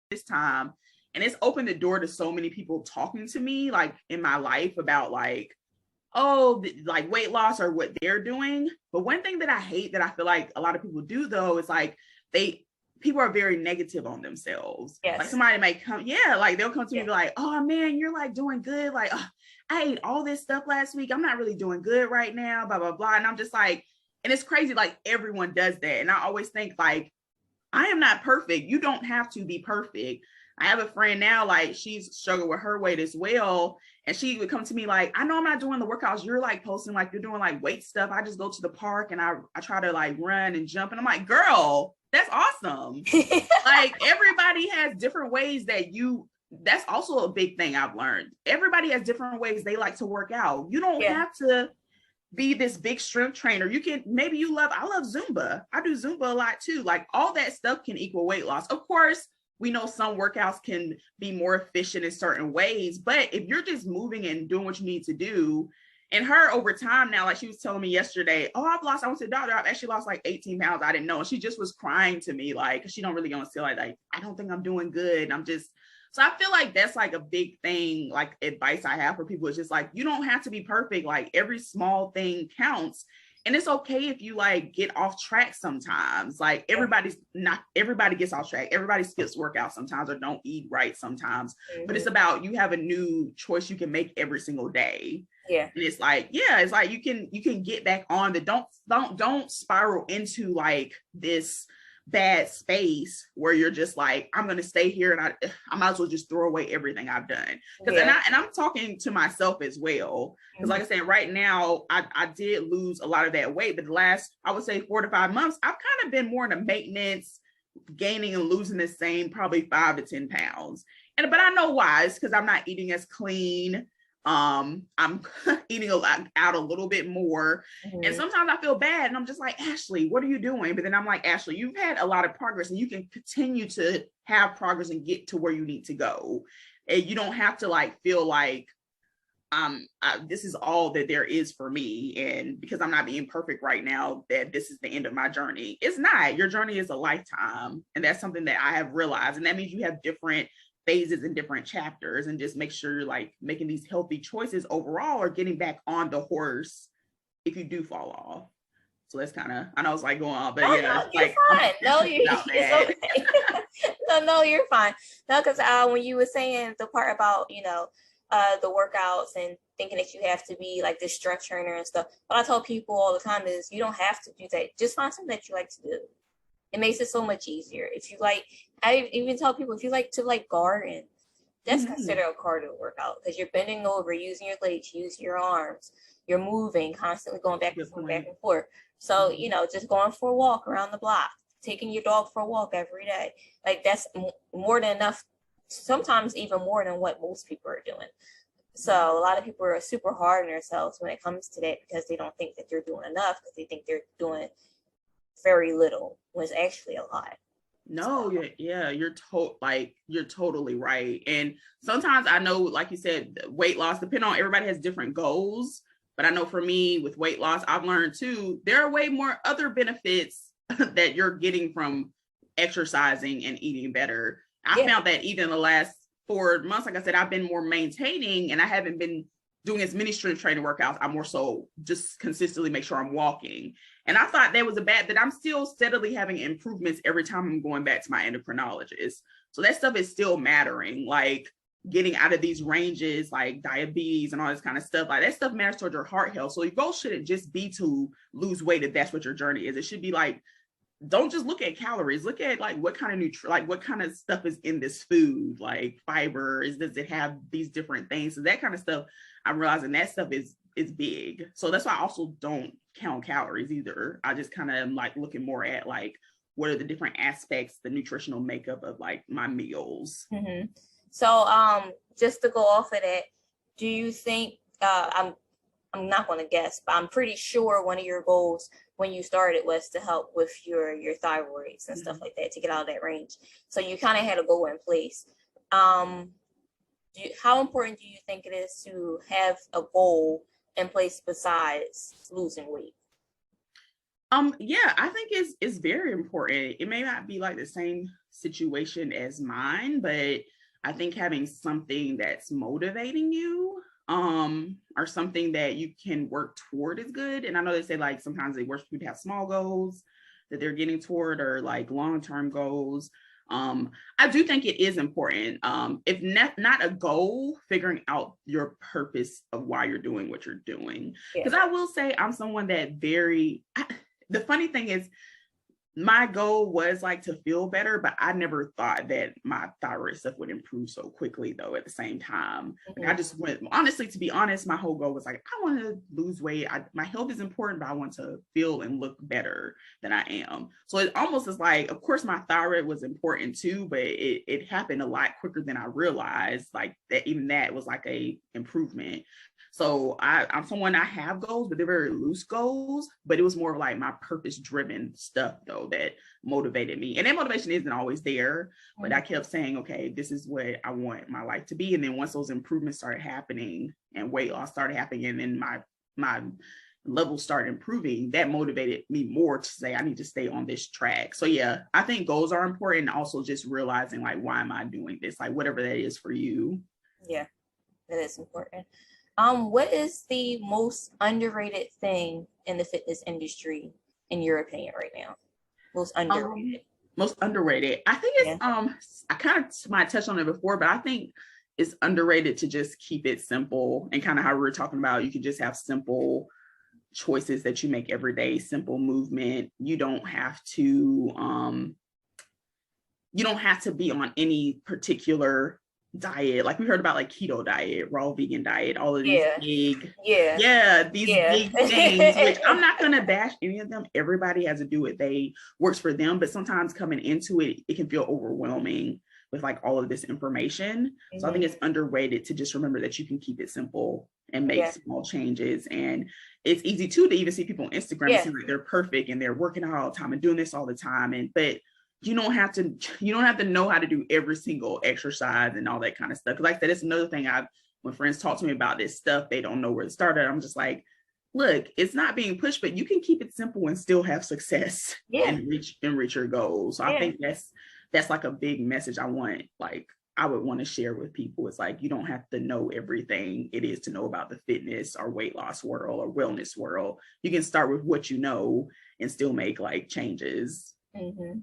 this time, and it's opened the door to so many people talking to me like in my life about like, oh, like weight loss or what they're doing. But one thing that I hate that I feel like a lot of people do though is like they people are very negative on themselves. Like Yes. somebody might come, yeah, like they'll come to me and be like, oh man, you're like doing good. Like, oh, I ate all this stuff last week. I'm not really doing good right now, blah, blah, blah. And I'm just like, and it's crazy, like everyone does that. And I always think like, I am not perfect. You don't have to be perfect. I have a friend now, like she's struggling with her weight as well. And she would come to me like, I know I'm not doing the workouts you're like posting, like you're doing like weight stuff. I just go to the park and I try to like run and jump. And I'm like, girl, that's awesome. Like everybody has different ways that that's also a big thing I've learned. Everybody has different ways they like to work out. You don't Yeah. have to be this big strength trainer. You can, maybe I love Zumba. I do Zumba a lot too. Like all that stuff can equal weight loss. Of course, we know some workouts can be more efficient in certain ways, but if you're just moving and doing what you need to do, and her over time now, like she was telling me yesterday, oh, I went to the doctor, I've actually lost like 18 pounds. I didn't know. And she just was crying to me, like, she don't really gonna feel like, I don't think I'm doing good. And I'm just, so I feel like that's like a big thing, like advice I have for people is just like, you don't have to be perfect. Like every small thing counts. And it's okay if you like get off track sometimes. Like everybody gets off track. Everybody skips workouts sometimes or don't eat right sometimes. But Mm-hmm. it's about you have a new choice you can make every single day. Yeah. And it's like, yeah, it's like you can get back on the don't spiral into like this bad space where you're just like, I'm gonna stay here and I might as well just throw away everything I've done. Because Yeah. I'm talking to myself as well. Because like I said, right now I did lose a lot of that weight, but the last I would say 4 to 5 months, I've kind of been more in a maintenance, gaining and losing the same probably 5 to 10 pounds. But I know why. It's because I'm not eating as clean. I'm eating out a little bit more. And Mm-hmm. sometimes I feel bad and I'm just like, Ashley, what are you doing? But then I'm like, Ashley, you've had a lot of progress and you can continue to have progress and get to where you need to go. And you don't have to like feel like this is all that there is for me, and because I'm not being perfect right now, that this is the end of my journey. It's not. Your journey is a lifetime, and that's something that I have realized, and that means you have different phases and different chapters, and just make sure you're like making these healthy choices overall or getting back on the horse if you do fall off. So that's kind of, I know it's like going on, but Oh yeah, no, it's you're like I'm fine. No, passionate you about it's that. okay. No, you're fine. No, because when you were saying the part about the workouts and thinking that you have to be like this strength trainer and stuff, what I tell people all the time is you don't have to do that. Just find something that you like to do. It makes it so much easier. If you like, I even tell people if you like to like garden, that's Mm-hmm. considered a cardio workout because you're bending over, using your legs, using your arms, you're moving, constantly going back and Good forth, back point. and forth. So, Mm-hmm. just going for a walk around the block, taking your dog for a walk every day. Like that's more than enough, sometimes even more than what most people are doing. So a lot of people are super hard on themselves when it comes to that because they don't think that they're doing enough because they think they're doing very little when it's actually a lot. So, No, yeah, you're totally right. And sometimes I know, like you said, weight loss, depending on everybody has different goals. But I know for me with weight loss, I've learned too, there are way more other benefits that you're getting from exercising and eating better. I yeah. found that even in the last 4 months, like I said, I've been more maintaining and I haven't been doing as many strength training workouts. I'm more so just consistently make sure I'm walking. And I thought that was a bad, but I'm still steadily having improvements every time I'm going back to my endocrinologist. So that stuff is still mattering, like getting out of these ranges, like diabetes and all this kind of stuff. Like that stuff matters towards your heart health. So your goal shouldn't just be to lose weight if that's what your journey is. It should be like, don't just look at calories, look at like what kind of like what kind of stuff is in this food, like fiber, does it have these different things? So that kind of stuff, I'm realizing that stuff is big. So that's why I also don't count calories either. I just kind of am like looking more at like what are the different aspects, the nutritional makeup of like my meals. Mm-hmm. So, just to go off of that, do you think I'm not going to guess, but I'm pretty sure one of your goals when you started was to help with your thyroids and stuff Mhm. like that to get out of that range. So you kind of had a goal in place. Um, how important do you think it is to have a goal in place besides losing weight? Yeah, I think it's very important. It may not be like the same situation as mine, but I think having something that's motivating you, or something that you can work toward is good. And I know they say like sometimes it works for people to have small goals that they're getting toward, or like long-term goals. I do think it is important. If not a goal, figuring out your purpose of why you're doing what you're doing. Yeah. Because I will say I'm someone that the funny thing is my goal was like to feel better, but I never thought that my thyroid stuff would improve so quickly though at the same time. Like I just went, honestly, to be honest, my whole goal was like, I want to lose weight. My health is important, but I want to feel and look better than I am. So it almost is like, of course, my thyroid was important too, but it happened a lot quicker than I realized, like that even that was like a improvement. So I'm someone, I have goals, but they're very loose goals. But it was more like my purpose-driven stuff, though, that motivated me. And that motivation isn't always there, but I kept saying, okay, this is what I want my life to be. And then once those improvements started happening and weight loss started happening, and then my levels started improving, that motivated me more to say I need to stay on this track. So yeah, I think goals are important. Also, just realizing like, why am I doing this? Like whatever that is for you. Yeah, that is important. What is the most underrated thing in the fitness industry, in your opinion, right now? Most underrated. Most underrated. I think it's I kind of might touch on it before, but I think it's underrated to just keep it simple, and kind of how we were talking about, you can just have simple choices that you make every day, simple movement. You don't have to be on any particular diet. Like we heard about like keto diet, raw vegan diet, all of these big big things, which I'm not going to bash any of them. Everybody has to do what works for them, but sometimes coming into it, it can feel overwhelming with like all of this information. So I think it's underrated to just remember that you can keep it simple and make small changes. And it's easy too to even see people on Instagram and seem like they're perfect and they're working out all the time and doing this all the time. But you don't have to know how to do every single exercise and all that kind of stuff. Because like I said, it's another thing when friends talk to me about this stuff, they don't know where to start at. I'm just like, look, it's not being pushed, but you can keep it simple and still have success and reach your goals. So I think that's like a big message I would want to share with people. It's like, you don't have to know everything it is to know about the fitness or weight loss world or wellness world. You can start with what you know and still make like changes. Mm-hmm.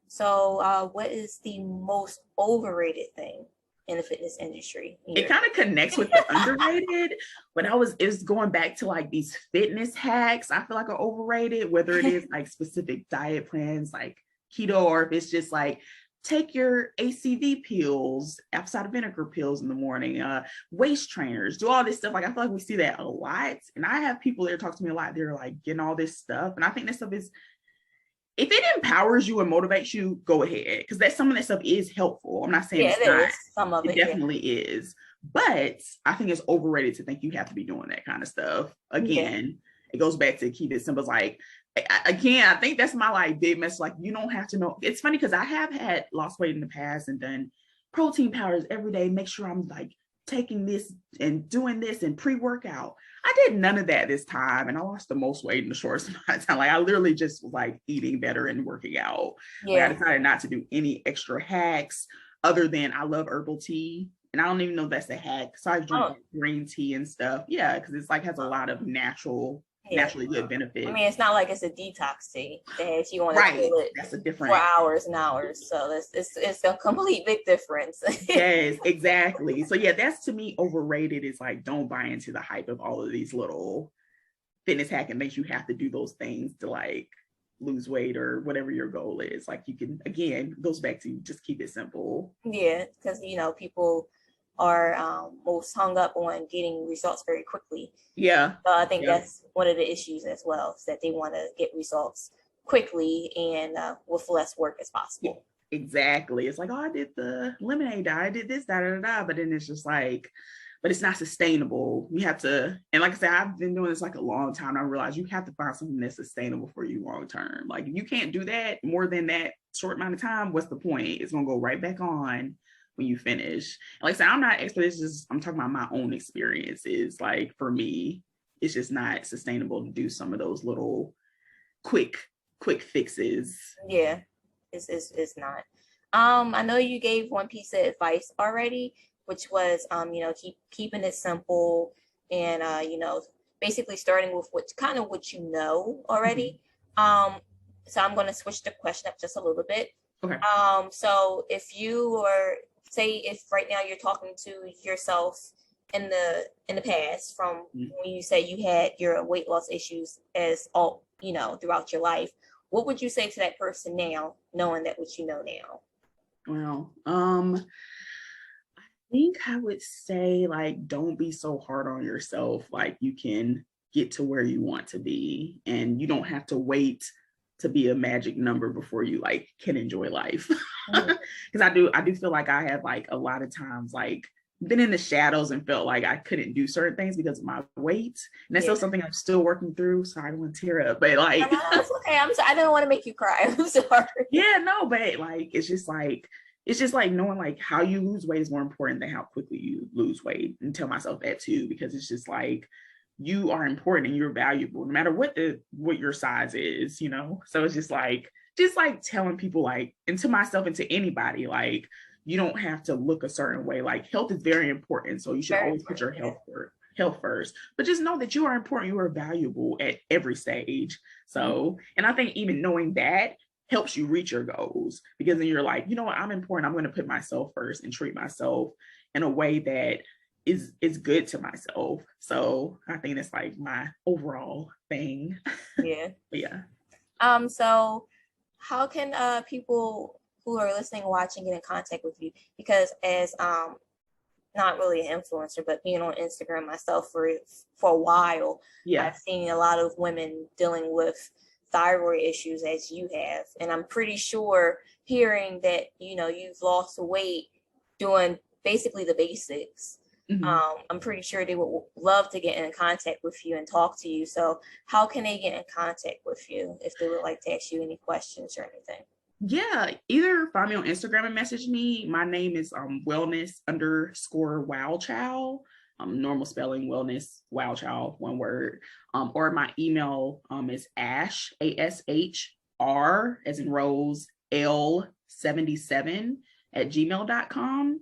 So what is the most overrated thing in the fitness industry? It kind of connects with the underrated, but it's going back to like these fitness hacks I feel like are overrated, whether it is like specific diet plans like keto, or if it's just like take your ACV pills, apple cider vinegar pills in the morning, waist trainers, do all this stuff. Like I feel like we see that a lot, and I have people that talk to me a lot, they're like getting all this stuff, and I think that stuff is, if it empowers you and motivates you, go ahead, because some of that stuff is helpful. I'm not saying it's not. Some of it definitely is. But I think it's overrated to think you have to be doing that kind of stuff. Again, it goes back to keep it simple. It's like, again, I think that's my like big message. Like, you don't have to know. It's funny because I have had lost weight in the past and done protein powders every day. Make sure I'm like taking this and doing this and pre-workout. I did none of that this time, and I lost the most weight in the shortest amount of time. Like I literally just was like eating better and working out. Like, I decided not to do any extra hacks other than I love herbal tea, and I don't even know if that's a hack. So I drink green tea and stuff. Yeah, because it's like has a lot of naturally good benefits. I mean, it's not like it's a detox tea that you want to feel it that's a different for hours and hours. So it's a complete big difference. Yes, exactly. So yeah, that's to me overrated. Is like, don't buy into the hype of all of these little fitness hack and makes you have to do those things to like lose weight or whatever your goal is. Like you can, again, goes back to just keep it simple. Yeah, because people are most hung up on getting results very quickly. Yeah. So I think that's one of the issues as well, is that they want to get results quickly and with less work as possible. Exactly. It's like, oh, I did the lemonade diet, I did this, but then it's just like, but it's not sustainable. You have to, and like I said, I've been doing this like a long time. I realize you have to find something that's sustainable for you long term. Like if you can't do that more than that short amount of time, what's the point? It's gonna go right back on when you finish. And like I said, I'm not expert. I'm talking about my own experiences. Like for me, it's just not sustainable to do some of those little quick fixes. Yeah, it's not. I know you gave one piece of advice already, which was keeping it simple and basically starting with what you know already. Mm-hmm. So I'm going to switch the question up just a little bit. Okay. So if you were, say, if right now you're talking to yourself in the past from when you say you had your weight loss issues as all throughout your life, what would you say to that person now, knowing that what you know now? Well, I think I would say, like, don't be so hard on yourself. Like, you can get to where you want to be, and you don't have to wait to be a magic number before you like can enjoy life. Because I do feel like I have like a lot of times like been in the shadows and felt like I couldn't do certain things because of my weight, and that's still something I'm still working through. So I don't want to tear up, but like that's okay. I'm sorry. I didn't want to make you cry. I'm sorry. Yeah, no, but like it's just like knowing like how you lose weight is more important than how quickly you lose weight, and tell myself that too, because it's just like you are important and you're valuable no matter what your size is, so it's just like telling people, like, and to myself and to anybody, like, you don't have to look a certain way. Like, health is very important, so you should always put your health first, but just know that you are important, you are valuable at every stage. So and I think even knowing that helps you reach your goals, because then you're like, you know what, I'm important, I'm going to put myself first and treat myself in a way that is good to myself. So I think that's like my overall thing. Yeah. Yeah. So how can people who are listening, watching, get in contact with you? Because as not really an influencer, but being on Instagram myself for a while, I've seen a lot of women dealing with thyroid issues as you have, and I'm pretty sure hearing that you've lost weight doing basically the basics. I'm pretty sure they would love to get in contact with you and talk to you. So how can they get in contact with you if they would like to ask you any questions or anything? Yeah, either find me on Instagram and message me. My name is wellness_wowchow. Normal spelling, wellness wowchow, one word. Or my email is ash, ASHR as in Rose, L77 at gmail.com.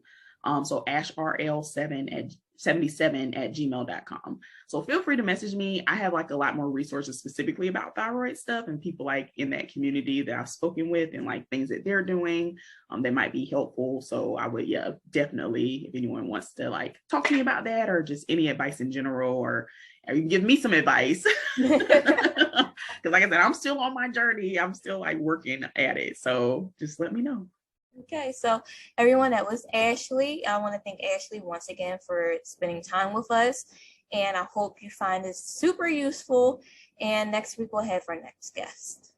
So ashrl77 at gmail.com. So feel free to message me. I have like a lot more resources specifically about thyroid stuff, and people like in that community that I've spoken with, and like things that they're doing that might be helpful. So I would, definitely, if anyone wants to like talk to me about that, or just any advice in general, or you can give me some advice. Because like I said, I'm still on my journey. I'm still like working at it. So just let me know. Okay, so everyone, that was Ashley. I want to thank Ashley once again for spending time with us, and I hope you find this super useful. And next week we'll have our next guest.